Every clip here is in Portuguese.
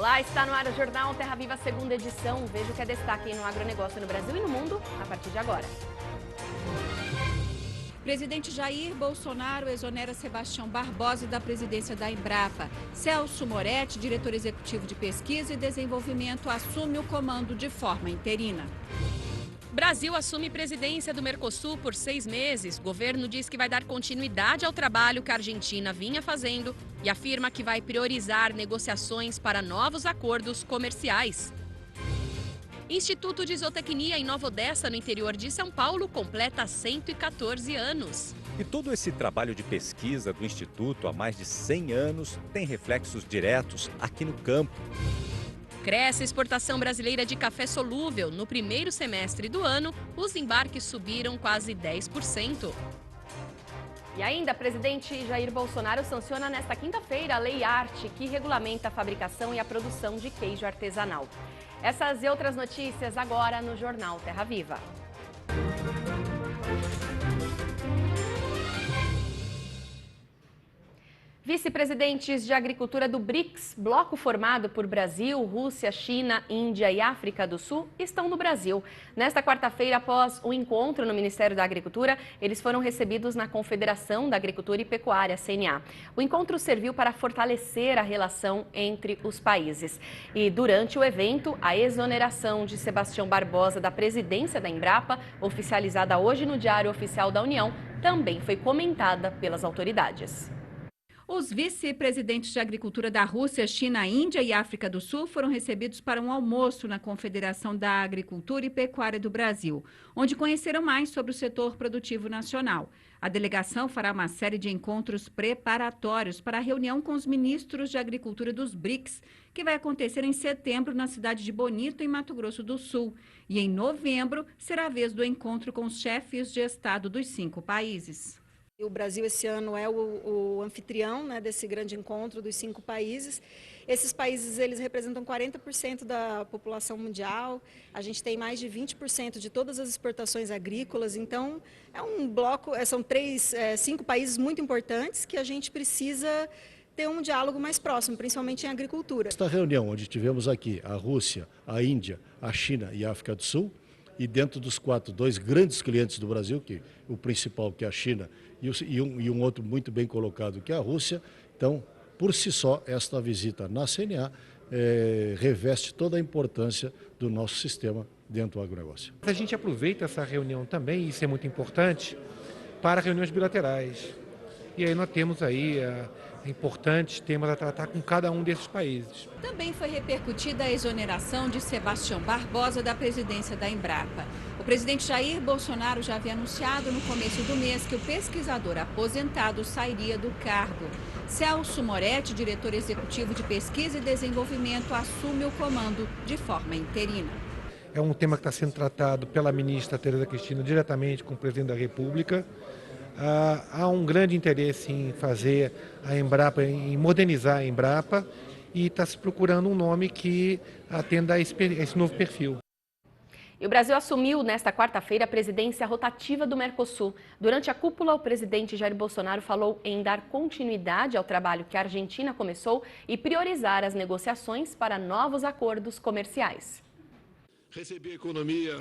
Olá, está no ar o Jornal Terra Viva, segunda edição. Veja o que é destaque no agronegócio no Brasil e no mundo a partir de agora. Presidente Jair Bolsonaro exonera Sebastião Barbosa da presidência da Embrapa. Celso Moretti, diretor executivo de pesquisa e desenvolvimento, assume o comando de forma interina. Brasil assume presidência do Mercosul por 6 meses. O governo diz que vai dar continuidade ao trabalho que a Argentina vinha fazendo e afirma que vai priorizar negociações para novos acordos comerciais. Instituto de Zootecnia em Nova Odessa, no interior de São Paulo, completa 114 anos. E todo esse trabalho de pesquisa do Instituto há mais de 100 anos tem reflexos diretos aqui no campo. Cresce a exportação brasileira de café solúvel. No primeiro semestre do ano, os embarques subiram quase 10%. E ainda, presidente Jair Bolsonaro sanciona nesta quinta-feira a Lei Arte, que regulamenta a fabricação e a produção de queijo artesanal. Essas e outras notícias agora no Jornal Terra Viva. Vice-presidentes de Agricultura do BRICS, bloco formado por Brasil, Rússia, China, Índia e África do Sul, estão no Brasil. Nesta quarta-feira, após o encontro no Ministério da Agricultura, eles foram recebidos na Confederação da Agricultura e Pecuária, CNA. O encontro serviu para fortalecer a relação entre os países. E durante o evento, a exoneração de Sebastião Barbosa da presidência da Embrapa, oficializada hoje no Diário Oficial da União, também foi comentada pelas autoridades. Os vice-presidentes de Agricultura da Rússia, China, Índia e África do Sul foram recebidos para um almoço na Confederação da Agricultura e Pecuária do Brasil, onde conheceram mais sobre o setor produtivo nacional. A delegação fará uma série de encontros preparatórios para a reunião com os ministros de Agricultura dos BRICS, que vai acontecer em setembro na cidade de Bonito, em Mato Grosso do Sul. E em novembro será a vez do encontro com os chefes de Estado dos 5 países. O Brasil esse ano é o anfitrião, né, desse grande encontro dos 5 países. Esses países eles representam 40% da população mundial. A gente tem mais de 20% de todas as exportações agrícolas. Então é um bloco, são 5 países muito importantes que a gente precisa ter um diálogo mais próximo, principalmente em agricultura. Esta reunião onde tivemos aqui a Rússia, a Índia, a China e a África do Sul, e dentro dos 2 grandes clientes do Brasil, que o principal que é a China e um outro muito bem colocado que é a Rússia. Então, por si só, esta visita na CNA reveste toda a importância do nosso sistema dentro do agronegócio. A gente aproveita essa reunião também, e isso é muito importante, para reuniões bilaterais. E aí nós temos aí importantes temas a tratar com cada um desses países. Também foi repercutida a exoneração de Sebastião Barbosa da presidência da Embrapa. O presidente Jair Bolsonaro já havia anunciado no começo do mês que o pesquisador aposentado sairia do cargo. Celso Moretti, diretor executivo de pesquisa e desenvolvimento, assume o comando de forma interina. É um tema que está sendo tratado pela ministra Tereza Cristina diretamente com o presidente da República. Há um grande interesse em fazer a Embrapa, em modernizar a Embrapa, e está se procurando um nome que atenda a esse novo perfil. E o Brasil assumiu nesta quarta-feira a presidência rotativa do Mercosul. Durante a cúpula, o presidente Jair Bolsonaro falou em dar continuidade ao trabalho que a Argentina começou e priorizar as negociações para novos acordos comerciais.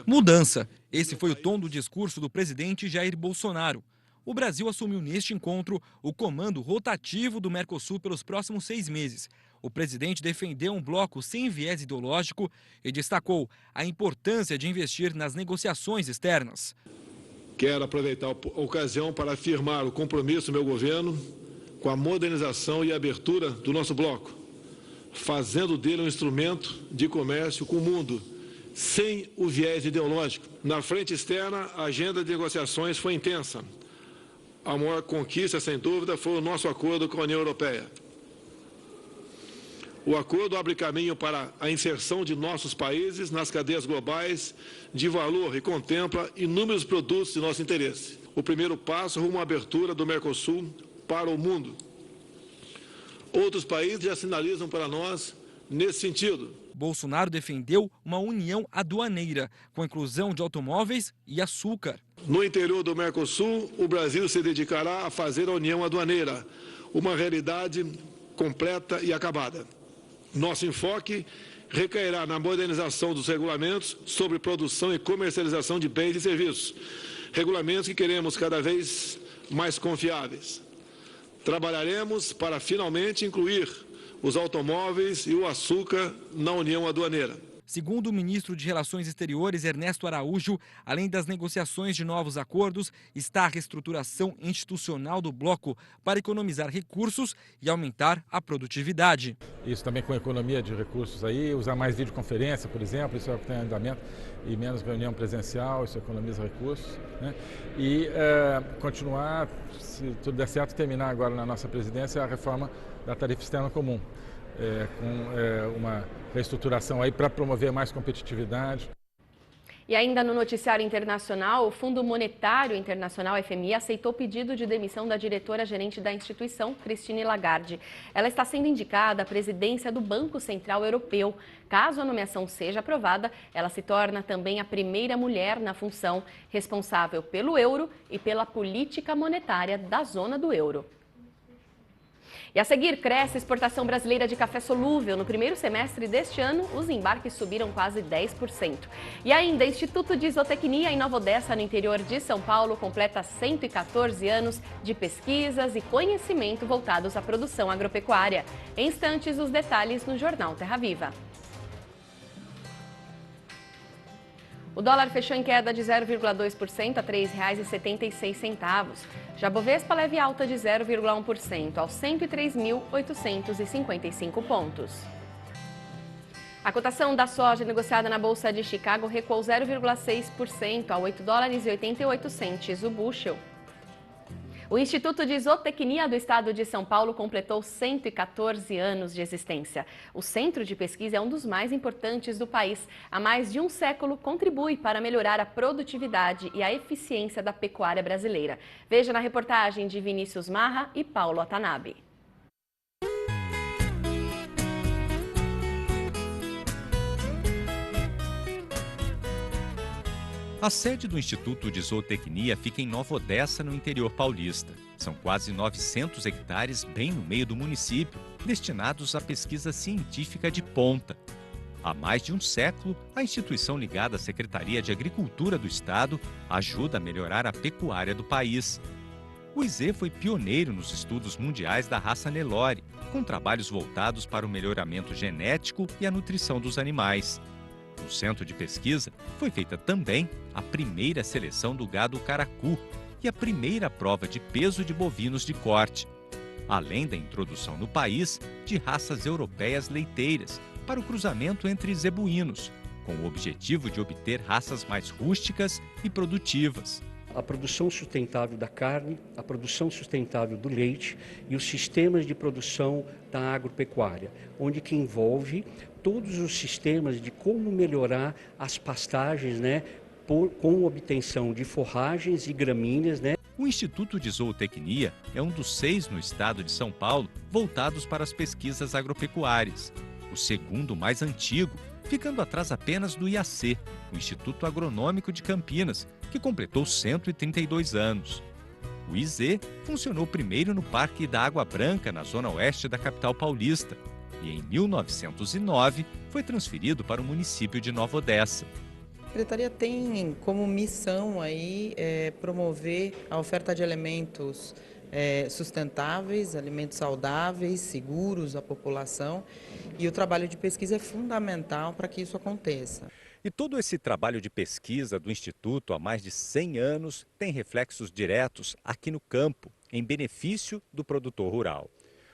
Mudança. Esse foi o tom do discurso do presidente Jair Bolsonaro. O Brasil assumiu neste encontro o comando rotativo do Mercosul pelos próximos 6 meses. O presidente defendeu um bloco sem viés ideológico e destacou a importância de investir nas negociações externas. Quero aproveitar a ocasião para afirmar o compromisso do meu governo com a modernização e abertura do nosso bloco, fazendo dele um instrumento de comércio com o mundo, sem o viés ideológico. Na frente externa, a agenda de negociações foi intensa. A maior conquista, sem dúvida, foi o nosso acordo com a União Europeia. O acordo abre caminho para a inserção de nossos países nas cadeias globais de valor e contempla inúmeros produtos de nosso interesse. O primeiro passo rumo à abertura do Mercosul para o mundo. Outros países já sinalizam para nós nesse sentido. Bolsonaro defendeu uma união aduaneira, com a inclusão de automóveis e açúcar. No interior do Mercosul, o Brasil se dedicará a fazer a união aduaneira, uma realidade completa e acabada. Nosso enfoque recairá na modernização dos regulamentos sobre produção e comercialização de bens e serviços, regulamentos que queremos cada vez mais confiáveis. Trabalharemos para finalmente incluir os automóveis e o açúcar na União Aduaneira. Segundo o ministro de Relações Exteriores, Ernesto Araújo, além das negociações de novos acordos, está a reestruturação institucional do bloco para economizar recursos e aumentar a produtividade. Isso também com economia de recursos aí, usar mais videoconferência, por exemplo, isso é o que tem em andamento, e menos reunião presencial, isso economiza recursos, né? E continuar, se tudo der certo, terminar agora na nossa presidência a reforma da tarifa externa comum. Com uma reestruturação aí para promover mais competitividade. E ainda no noticiário internacional, o Fundo Monetário Internacional, FMI, aceitou o pedido de demissão da diretora-gerente da instituição, Christine Lagarde. Ela está sendo indicada à presidência do Banco Central Europeu. Caso a nomeação seja aprovada, ela se torna também a primeira mulher na função, responsável pelo euro e pela política monetária da zona do euro. E a seguir, cresce a exportação brasileira de café solúvel. No primeiro semestre deste ano, os embarques subiram quase 10%. E ainda, Instituto de Zootecnia em Nova Odessa, no interior de São Paulo, completa 114 anos de pesquisas e conhecimento voltados à produção agropecuária. Em instantes, os detalhes no Jornal Terra Viva. O dólar fechou em queda de 0,2% a R$ 3,76. Já a Bovespa leve alta de 0,1% aos 103.855 pontos. A cotação da soja negociada na Bolsa de Chicago recuou 0,6% a $8,88 o bushel. O Instituto de Zootecnia do Estado de São Paulo completou 114 anos de existência. O centro de pesquisa é um dos mais importantes do país. Há mais de um século, contribui para melhorar a produtividade e a eficiência da pecuária brasileira. Veja na reportagem de Vinícius Marra e Paulo Watanabe. A sede do Instituto de Zootecnia fica em Nova Odessa, no interior paulista. São quase 900 hectares bem no meio do município, destinados à pesquisa científica de ponta. Há mais de um século, a instituição ligada à Secretaria de Agricultura do Estado ajuda a melhorar a pecuária do país. O IZ foi pioneiro nos estudos mundiais da raça Nelore, com trabalhos voltados para o melhoramento genético e a nutrição dos animais. No centro de pesquisa, foi feita também a primeira seleção do gado caracu e a primeira prova de peso de bovinos de corte, além da introdução no país de raças europeias leiteiras para o cruzamento entre zebuínos, com o objetivo de obter raças mais rústicas e produtivas. A produção sustentável da carne, a produção sustentável do leite e os sistemas de produção da agropecuária, onde que envolve todos os sistemas de como melhorar as pastagens, né, com obtenção de forragens e gramíneas, né. O Instituto de Zootecnia é um dos 6 no estado de São Paulo voltados para as pesquisas agropecuárias. O segundo mais antigo, ficando atrás apenas do IAC, o Instituto Agronômico de Campinas, que completou 132 anos. O IZ funcionou primeiro no Parque da Água Branca, na zona oeste da capital paulista, e em 1909 foi transferido para o município de Nova Odessa. A Secretaria tem como missão aí promover a oferta de alimentos sustentáveis, alimentos saudáveis, seguros à população, e o trabalho de pesquisa é fundamental para que isso aconteça. E todo esse trabalho de pesquisa do Instituto há mais de 100 anos tem reflexos diretos aqui no campo, em benefício do produtor rural.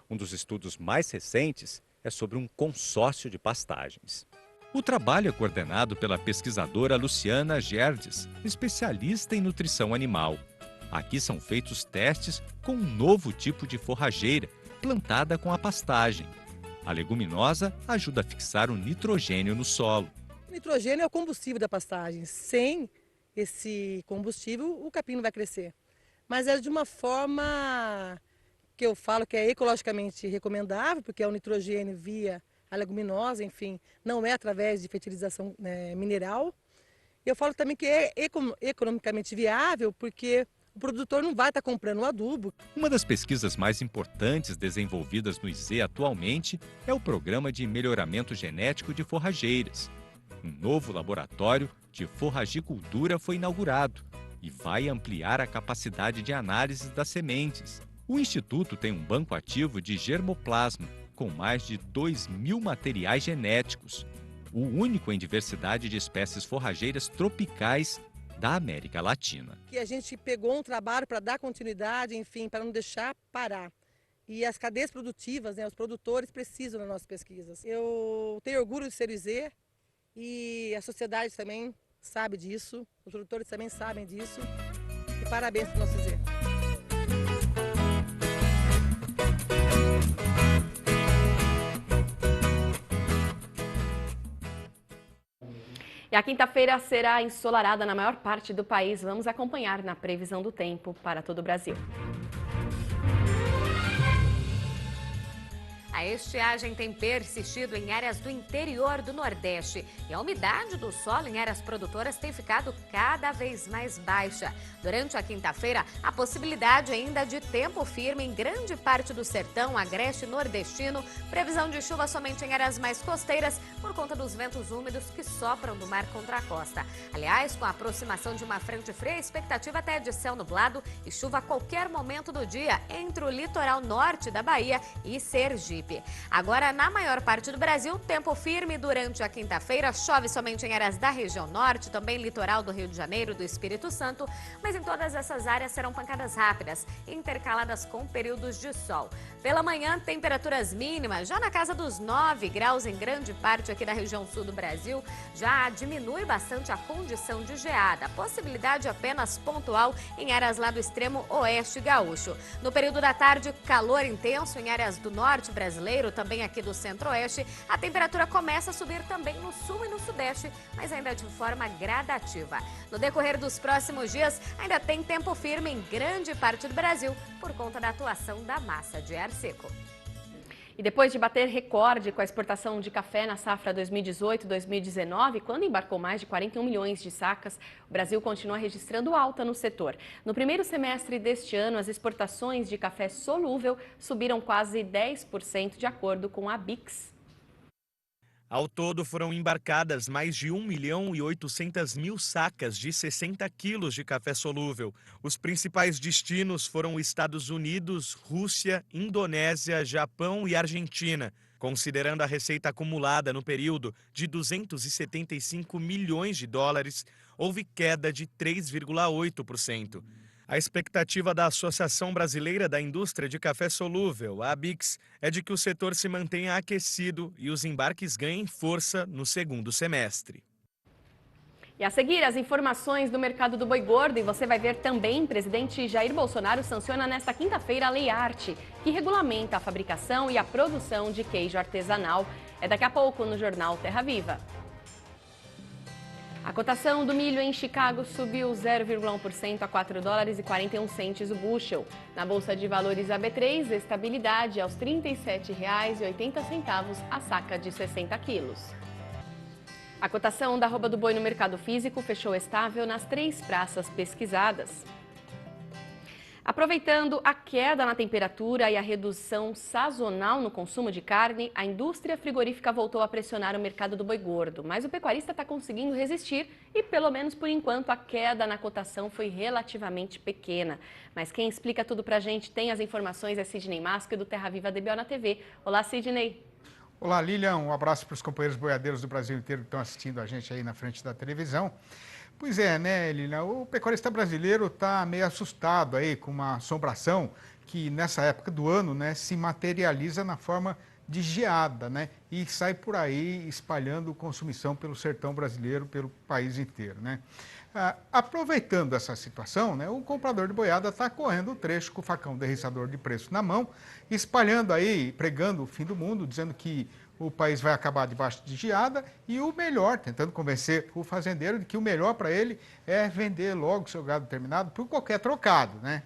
Um dos estudos mais recentes é sobre um consórcio de pastagens. O trabalho é coordenado pela pesquisadora Luciana Gerdes, especialista em nutrição animal. Aqui são feitos testes com um novo tipo de forrageira, plantada com a pastagem. A leguminosa ajuda a fixar o nitrogênio no solo. O nitrogênio é o combustível da pastagem. Sem esse combustível, o capim não vai crescer. Mas é de uma forma que eu falo que é ecologicamente recomendável, porque é o nitrogênio via a leguminosa, enfim, não é através de fertilização mineral. Eu falo também que é economicamente viável, porque o produtor não vai estar comprando o adubo. Uma das pesquisas mais importantes desenvolvidas no IZ atualmente é o Programa de Melhoramento Genético de Forrageiras. Um novo laboratório de forragicultura foi inaugurado e vai ampliar a capacidade de análise das sementes. O Instituto tem um banco ativo de germoplasma, com mais de 2.000 materiais genéticos, o único em diversidade de espécies forrageiras tropicais da América Latina. Que a gente pegou um trabalho para dar continuidade, enfim, para não deixar parar. E as cadeias produtivas, né, os produtores precisam das nossas pesquisas. Eu tenho orgulho de ser IZ e a sociedade também sabe disso, os produtores também sabem disso. E parabéns para o nosso IZ. E a quinta-feira será ensolarada na maior parte do país. Vamos acompanhar na previsão do tempo para todo o Brasil. A estiagem tem persistido em áreas do interior do Nordeste e a umidade do solo em áreas produtoras tem ficado cada vez mais baixa. Durante a quinta-feira, a possibilidade ainda de tempo firme em grande parte do sertão, agreste nordestino, previsão de chuva somente em áreas mais costeiras por conta dos ventos úmidos que sopram do mar contra a costa. Aliás, com a aproximação de uma frente fria, a expectativa até é de céu nublado e chuva a qualquer momento do dia entre o litoral norte da Bahia e Sergipe. Agora, na maior parte do Brasil, tempo firme durante a quinta-feira, chove somente em áreas da região norte, também litoral do Rio de Janeiro, do Espírito Santo, mas em todas essas áreas serão pancadas rápidas, intercaladas com períodos de sol. Pela manhã, temperaturas mínimas já na casa dos 9 graus em grande parte aqui da região sul do Brasil, já diminui bastante a condição de geada, possibilidade apenas pontual em áreas lá do extremo oeste gaúcho. No período da tarde, calor intenso em áreas do norte brasileiro, também aqui do centro-oeste. A temperatura começa a subir também no sul e no sudeste, mas ainda de forma gradativa. No decorrer dos próximos dias, ainda tem tempo firme em grande parte do Brasil, por conta da atuação da massa de ar seco. E depois de bater recorde com a exportação de café na safra 2018-2019, quando embarcou mais de 41 milhões de sacas, o Brasil continua registrando alta no setor. No primeiro semestre deste ano, as exportações de café solúvel subiram quase 10%, de acordo com a BICS. Ao todo, foram embarcadas mais de 1.800.000 sacas de 60 quilos de café solúvel. Os principais destinos foram Estados Unidos, Rússia, Indonésia, Japão e Argentina. Considerando a receita acumulada no período de 275 milhões de dólares, houve queda de 3,8%. A expectativa da Associação Brasileira da Indústria de Café Solúvel, a ABICS, é de que o setor se mantenha aquecido e os embarques ganhem força no segundo semestre. E a seguir, as informações do mercado do boi gordo, e você vai ver também, o presidente Jair Bolsonaro sanciona nesta quinta-feira a Lei Arte, que regulamenta a fabricação e a produção de queijo artesanal. É daqui a pouco no Jornal Terra Viva. A cotação do milho em Chicago subiu 0,1% a 4 dólares e 41 centes o bushel. Na Bolsa de Valores AB3, estabilidade aos R$ 37,80 a saca de 60 quilos. A cotação da arroba do boi no mercado físico fechou estável nas 3 praças pesquisadas. Aproveitando a queda na temperatura e a redução sazonal no consumo de carne, a indústria frigorífica voltou a pressionar o mercado do boi gordo. Mas o pecuarista está conseguindo resistir e, pelo menos por enquanto, a queda na cotação foi relativamente pequena. Mas quem explica tudo pra gente, tem as informações, é Sidney Masco do Terra Viva DBO na TV. Olá, Sidney. Olá, Lilian. Um abraço para os companheiros boiadeiros do Brasil inteiro que estão assistindo a gente aí na frente da televisão. Pois é, né, Lilian? O pecuarista brasileiro está meio assustado aí com uma assombração que nessa época do ano, né, se materializa na forma de geada, né, e sai por aí espalhando consumição pelo sertão brasileiro, pelo país inteiro, né. Aproveitando essa situação, né, o comprador de boiada está correndo o trecho com o facão derriçador de preço na mão, espalhando aí, pregando o fim do mundo, dizendo que o país vai acabar debaixo de geada e o melhor, tentando convencer o fazendeiro de que o melhor para ele é vender logo seu gado terminado por qualquer trocado, né?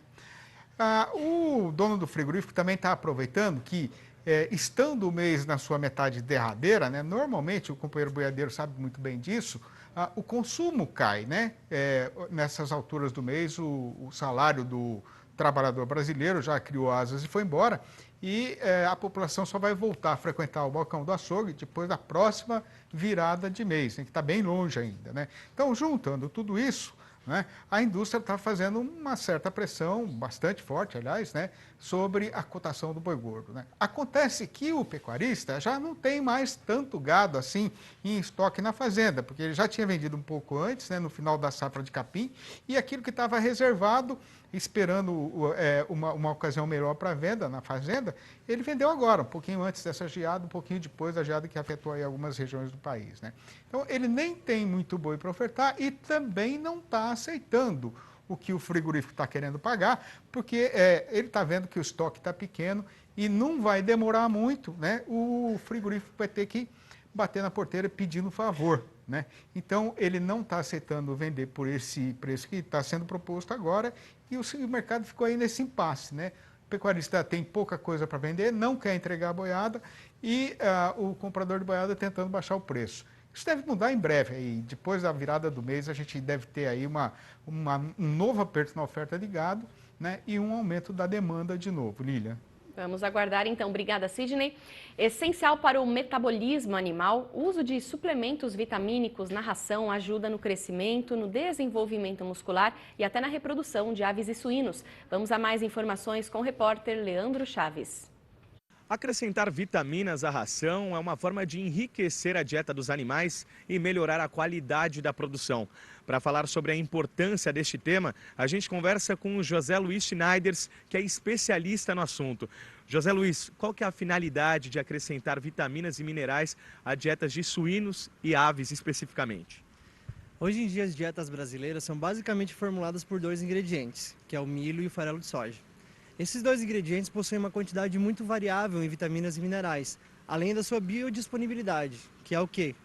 O dono do frigorífico também está aproveitando que estando o mês na sua metade derradeira, né, normalmente, o companheiro boiadeiro sabe muito bem disso, o consumo cai, né? Nessas alturas do mês, o salário do trabalhador brasileiro já criou asas e foi embora, e a população só vai voltar a frequentar o balcão do açougue depois da próxima virada de mês, né, que está bem longe ainda, né? Então, juntando tudo isso, né, a indústria está fazendo uma certa pressão, bastante forte, aliás, né, sobre a cotação do boi gordo, né? Acontece que o pecuarista já não tem mais tanto gado assim em estoque na fazenda, porque ele já tinha vendido um pouco antes, né, no final da safra de capim, e aquilo que estava reservado, esperando uma ocasião melhor para venda na fazenda, ele vendeu agora, um pouquinho antes dessa geada, um pouquinho depois da geada que afetou aí algumas regiões do país, né? Então, ele nem tem muito boi para ofertar e também não está aceitando o que o frigorífico está querendo pagar, porque ele está vendo que o estoque está pequeno e não vai demorar muito, né? O frigorífico vai ter que bater na porteira pedindo favor, né? Então, ele não está aceitando vender por esse preço que está sendo proposto agora e o mercado ficou aí nesse impasse, né? O pecuarista tem pouca coisa para vender, não quer entregar a boiada e o comprador de boiada tentando baixar o preço. Isso deve mudar em breve. Aí, depois da virada do mês, a gente deve ter aí um novo aperto na oferta de gado, né? E um aumento da demanda de novo. Lília. Vamos aguardar então. Obrigada, Sidney. Essencial para o metabolismo animal, o uso de suplementos vitamínicos na ração ajuda no crescimento, no desenvolvimento muscular e até na reprodução de aves e suínos. Vamos a mais informações com o repórter Leandro Chaves. Acrescentar vitaminas à ração é uma forma de enriquecer a dieta dos animais e melhorar a qualidade da produção. Para falar sobre a importância deste tema, a gente conversa com o José Luiz Schneiders, que é especialista no assunto. José Luiz, qual que é a finalidade de acrescentar vitaminas e minerais a dietas de suínos e aves especificamente? Hoje em dia as dietas brasileiras são basicamente formuladas por dois ingredientes, que é o milho e o farelo de soja. Esses dois ingredientes possuem uma quantidade muito variável em vitaminas e minerais, além da sua biodisponibilidade, que é o quê?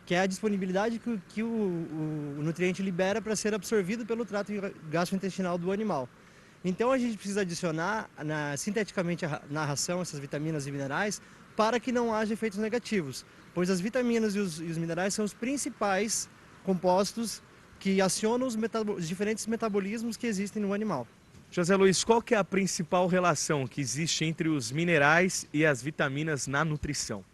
Que é a disponibilidade que o nutriente libera para ser absorvido pelo trato gastrointestinal do animal. Então a gente precisa adicionar sinteticamente na ração essas vitaminas e minerais para que não haja efeitos negativos, pois as vitaminas e os minerais são os principais compostos que acionam os diferentes metabolismos que existem no animal. José Luiz, qual que é a principal relação que existe entre os minerais e as vitaminas na nutrição?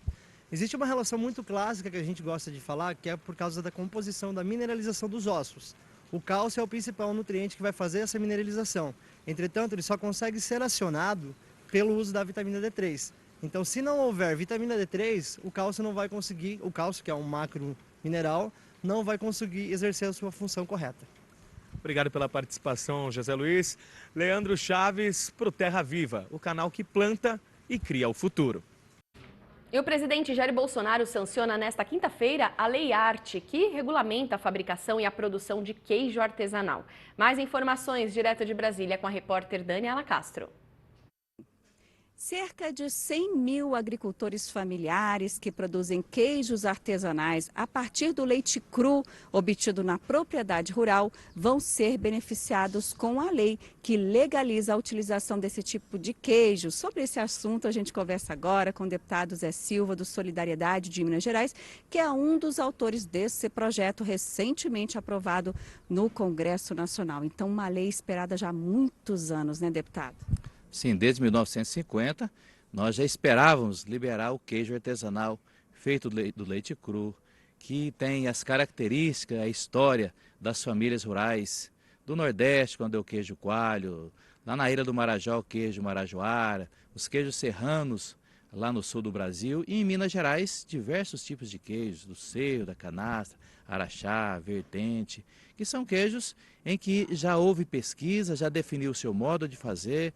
Existe uma relação muito clássica que a gente gosta de falar, que é por causa da composição da mineralização dos ossos. O cálcio é o principal nutriente que vai fazer essa mineralização. Entretanto, ele só consegue ser acionado pelo uso da vitamina D3. Então, se não houver vitamina D3, o cálcio não vai conseguir, o cálcio, que é um macro mineral, não vai conseguir exercer a sua função correta. Obrigado pela participação, José Luiz. Leandro Chaves, para o Terra Viva, o canal que planta e cria o futuro. E o presidente Jair Bolsonaro sanciona nesta quinta-feira a Lei Arte, que regulamenta a fabricação e a produção de queijo artesanal. Mais informações direto de Brasília com a repórter Daniela Castro. Cerca de 100 mil agricultores familiares que produzem queijos artesanais a partir do leite cru obtido na propriedade rural vão ser beneficiados com a lei que legaliza a utilização desse tipo de queijo. Sobre esse assunto a gente conversa agora com o deputado Zé Silva do Solidariedade de Minas Gerais, que é um dos autores desse projeto recentemente aprovado no Congresso Nacional. Então, uma lei esperada já há muitos anos, né, deputado? Sim, desde 1950, nós já esperávamos liberar o queijo artesanal feito do leite cru, que tem as características, a história das famílias rurais do Nordeste, quando é o queijo coalho, lá na Ilha do Marajó, o queijo marajoara, os queijos serranos lá no sul do Brasil e em Minas Gerais, diversos tipos de queijos, do Cerro, da Canastra, Araxá, Vertente, que são queijos em que já houve pesquisa, já definiu o seu modo de fazer.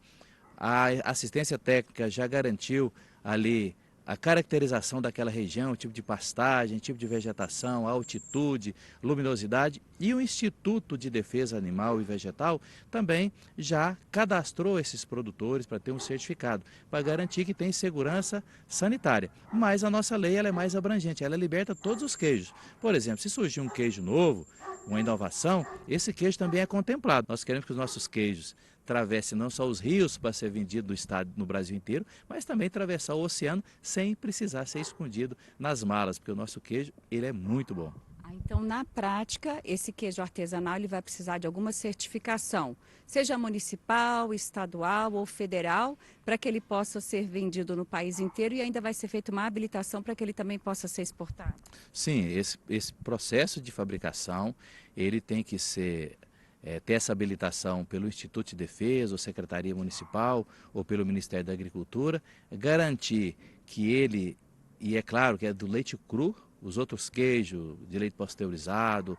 A assistência técnica já garantiu ali a caracterização daquela região, o tipo de pastagem, tipo de vegetação, altitude, luminosidade. E o Instituto de Defesa Animal e Vegetal também já cadastrou esses produtores para ter um certificado, para garantir que tem segurança sanitária. Mas a nossa lei ela é mais abrangente, ela liberta todos os queijos. Por exemplo, se surgir um queijo novo, uma inovação, esse queijo também é contemplado. Nós queremos que os nossos queijos atravesse não só os rios para ser vendido no estado, no Brasil inteiro, mas também atravessar o oceano sem precisar ser escondido nas malas, porque o nosso queijo ele é muito bom. Então, na prática, esse queijo artesanal ele vai precisar de alguma certificação, seja municipal, estadual ou federal, para que ele possa ser vendido no país inteiro e ainda vai ser feita uma habilitação para que ele também possa ser exportado. Sim, esse processo de fabricação, ele tem que ser, ter essa habilitação pelo Instituto de Defesa, ou Secretaria Municipal, ou pelo Ministério da Agricultura, garantir que ele, e é claro que é do leite cru, os outros queijos de leite pasteurizado,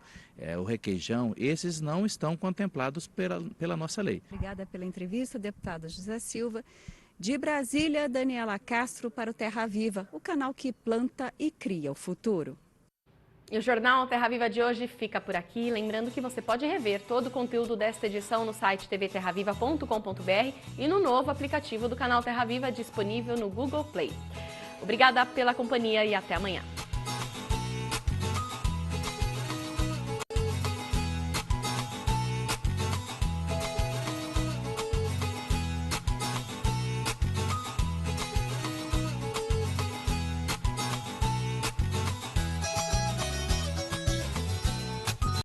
o requeijão, esses não estão contemplados pela nossa lei. Obrigada pela entrevista, deputada José Silva. De Brasília, Daniela Castro para o Terra Viva, o canal que planta e cria o futuro. E o Jornal Terra Viva de hoje fica por aqui. Lembrando que você pode rever todo o conteúdo desta edição no site tvterraviva.com.br e no novo aplicativo do canal Terra Viva disponível no Google Play. Obrigada pela companhia e até amanhã.